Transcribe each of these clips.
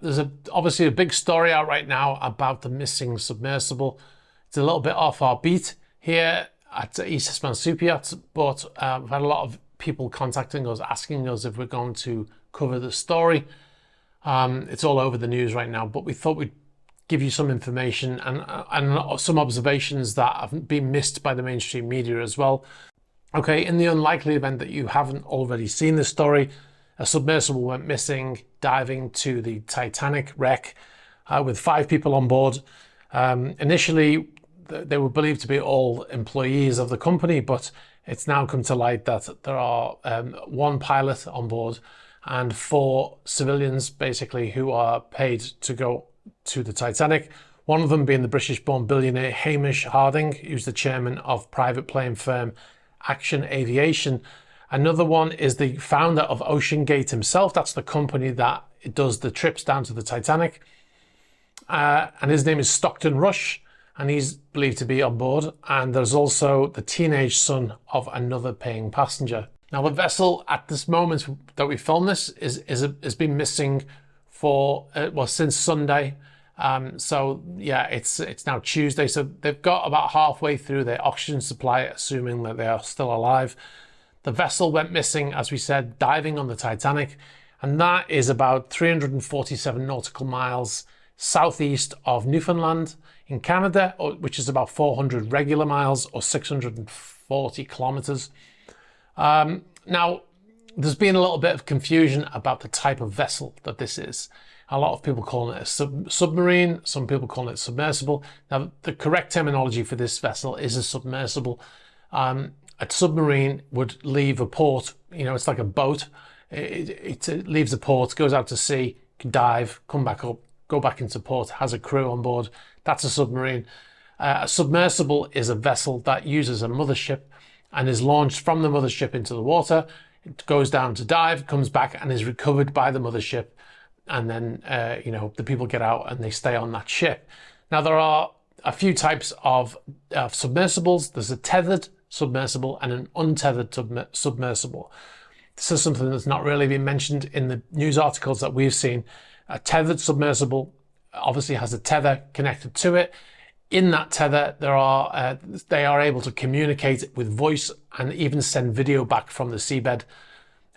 There's obviously a big story out right now about the missing submersible. It's a little bit off our beat here at Eastman SuperYachts, but we've had a lot of people contacting us, asking us if we're going to cover the story. It's all over the news right now, but we thought we'd give you some information and some observations that haven't been missed by the mainstream media as well. Okay, in the unlikely event that you haven't already seen this story, a submersible went missing diving to the Titanic wreck with 5 people on board. Initially, they were believed to be all employees of the company, but it's now come to light that there are 1 pilot on board and 4 civilians, basically, who are paid to go to the Titanic. One of them being the British-born billionaire Hamish Harding, who's the chairman of private plane firm Action Aviation. Another one is the founder of OceanGate himself. That's the company that does the trips down to the Titanic. And his name is Stockton Rush, and he's believed to be on board. And there's also the teenage son of another paying passenger. Now, the vessel at this moment that we film this has been missing for, since Sunday. So yeah, it's now Tuesday. So they've got about halfway through their oxygen supply, assuming that they are still alive. The vessel went missing, as we said, diving on the Titanic, and that is about 347 nautical miles southeast of Newfoundland in Canada, which is about 400 regular miles or 640 kilometers. Now, there's been a little bit of confusion about the type of vessel that this is. A lot of people call it a submarine, some people call it submersible. Now, the correct terminology for this vessel is a submersible. A submarine would leave a port, it's like a boat. It leaves a port, goes out to sea, can dive, come back up, go back into port, has a crew on board. That's a submarine. A submersible is a vessel that uses a mothership and is launched from the mothership into the water. It goes down to dive, comes back and is recovered by the mothership. And then, the people get out and they stay on that ship. Now, there are a few types of submersibles. There's a tethered submersible and an untethered submersible. This is something that's not really been mentioned in the news articles that we've seen. A tethered submersible obviously has a tether connected to it. In that tether, they are able to communicate with voice and even send video back from the seabed.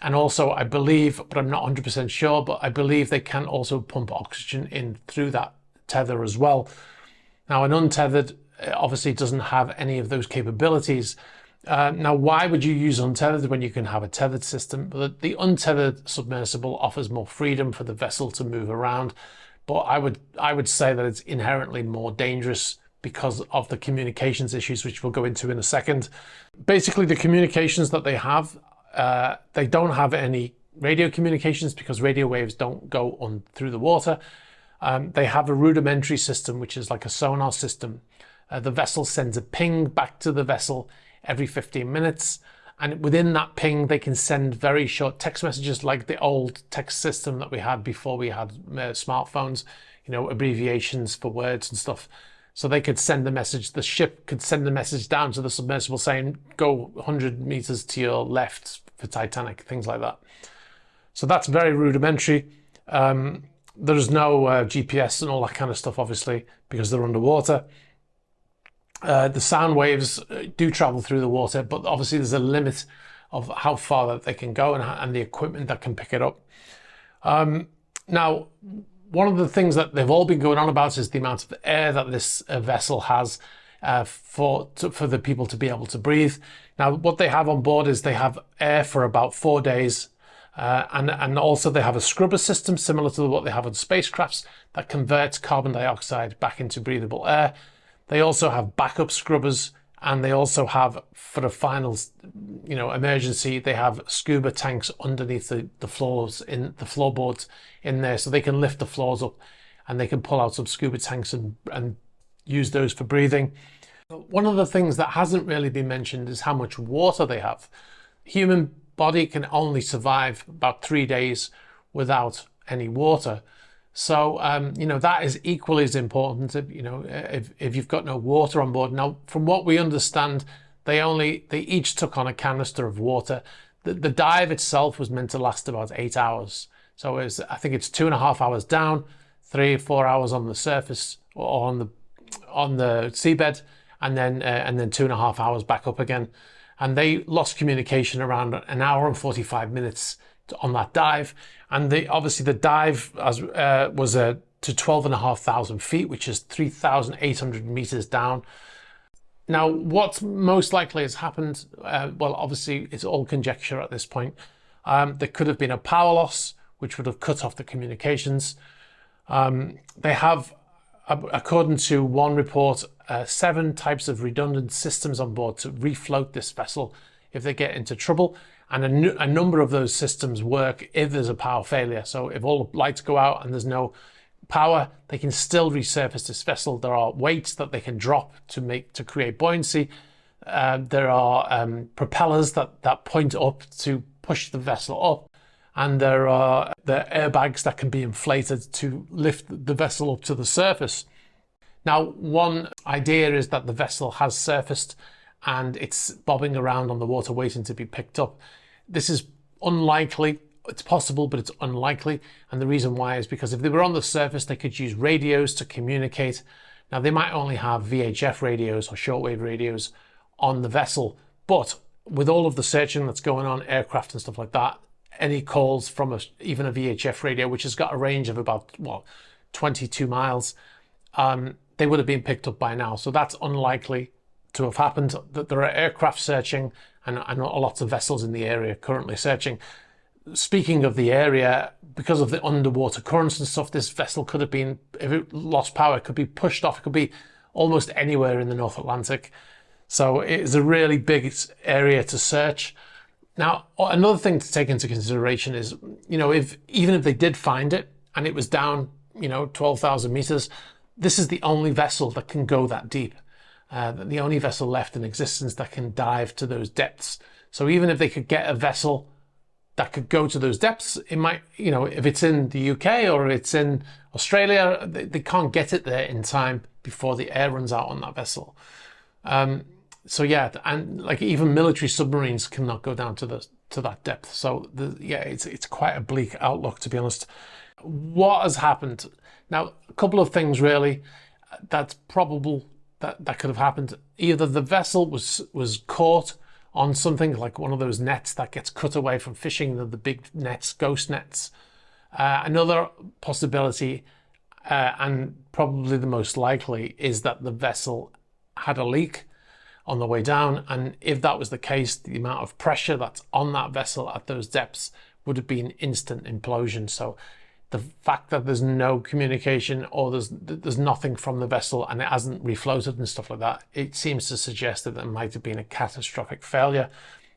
And also, I believe, but I'm not 100% sure, but I believe they can also pump oxygen in through that tether as well. Now, an untethered obviously doesn't have any of those capabilities. Now, why would you use untethered when you can have a tethered system? But the untethered submersible offers more freedom for the vessel to move around. But I would say that it's inherently more dangerous because of the communications issues, which we'll go into in a second. Basically, the communications that they have, they don't have any radio communications because radio waves don't go on through the water. They have a rudimentary system, which is like a sonar system. The vessel sends a ping back to the vessel every 15 minutes. And within that ping, they can send very short text messages like the old text system that we had before we had smartphones, abbreviations for words and stuff. So they could send a message, the ship could send a message down to the submersible saying, go 100 meters to your left for Titanic, things like that. So that's very rudimentary. There's no GPS and all that kind of stuff, obviously, because they're underwater. The sound waves do travel through the water, but obviously there's a limit of how far that they can go and the equipment that can pick it up. Now, one of the things that they've all been going on about is the amount of air that this vessel has for the people to be able to breathe. Now, what they have on board is they have air for about 4 days. And also they have a scrubber system similar to what they have on spacecrafts that converts carbon dioxide back into breathable air. They also have backup scrubbers, and they also have, for the final, emergency, they have scuba tanks underneath the floors, in the floorboards in there, so they can lift the floors up and they can pull out some scuba tanks and use those for breathing. One of the things that hasn't really been mentioned is how much water they have. Human body can only survive about 3 days without any water. So, that is equally as important, if you've got no water on board. Now, from what we understand, they each took on a canister of water. The dive itself was meant to last about 8 hours. So I think it's 2.5 hours down, 3 or 4 hours on the surface or on the seabed, and then 2.5 hours back up again. And they lost communication around 1 hour and 45 minutes on that dive. And obviously the dive was to 12,500 feet, which is 3,800 meters down. Now, what most likely has happened, well, obviously it's all conjecture at this point. There could have been a power loss, which would have cut off the communications. They have, according to one report, 7 types of redundant systems on board to refloat this vessel if they get into trouble. And a number of those systems work if there's a power failure. So if all the lights go out and there's no power, they can still resurface this vessel. There are weights that they can drop to create buoyancy. There are propellers that point up to push the vessel up. And there are the airbags that can be inflated to lift the vessel up to the surface. Now, one idea is that the vessel has surfaced and it's bobbing around on the water waiting to be picked up. This is unlikely. It's possible, but it's unlikely. And the reason why is because if they were on the surface, they could use radios to communicate. Now, they might only have VHF radios or shortwave radios on the vessel, but with all of the searching that's going on, aircraft and stuff like that, any calls from even a VHF radio, which has got a range of about, 22 miles, they would have been picked up by now. So that's unlikely to have happened. That there are aircraft searching and lots of vessels in the area currently searching. Speaking of the area, because of the underwater currents and stuff, this vessel could have been, if it lost power, it could be pushed off. It could be almost anywhere in the North Atlantic. So it is a really big area to search. Now, another thing to take into consideration is, even if they did find it and it was down, 12,000 meters, this is the only vessel that can go that deep. The only vessel left in existence that can dive to those depths. So even if they could get a vessel that could go to those depths, it might, if it's in the UK or it's in Australia, they can't get it there in time before the air runs out on that vessel. So yeah, and like even military submarines cannot go down to that depth. So it's quite a bleak outlook, to be honest. What has happened? Now, a couple of things really that's probable that could have happened. Either the vessel was caught on something like one of those nets that gets cut away from fishing, the big nets, ghost nets. Another possibility, and probably the most likely, is that the vessel had a leak on the way down. And if that was the case, the amount of pressure that's on that vessel at those depths would have been instant implosion. So the fact that there's no communication or there's nothing from the vessel and it hasn't refloated and stuff like that, it seems to suggest that there might have been a catastrophic failure.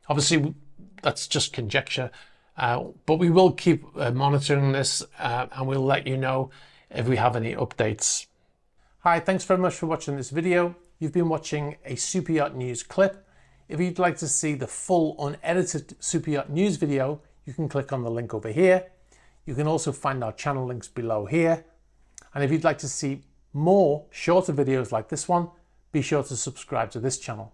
Obviously, that's just conjecture, but we will keep monitoring this and we'll let you know if we have any updates. Hi, thanks very much for watching this video. You've been watching a Super Yacht News clip. If you'd like to see the full unedited Super Yacht News video, you can click on the link over here. You can also find our channel links below here. And if you'd like to see more shorter videos like this one, be sure to subscribe to this channel.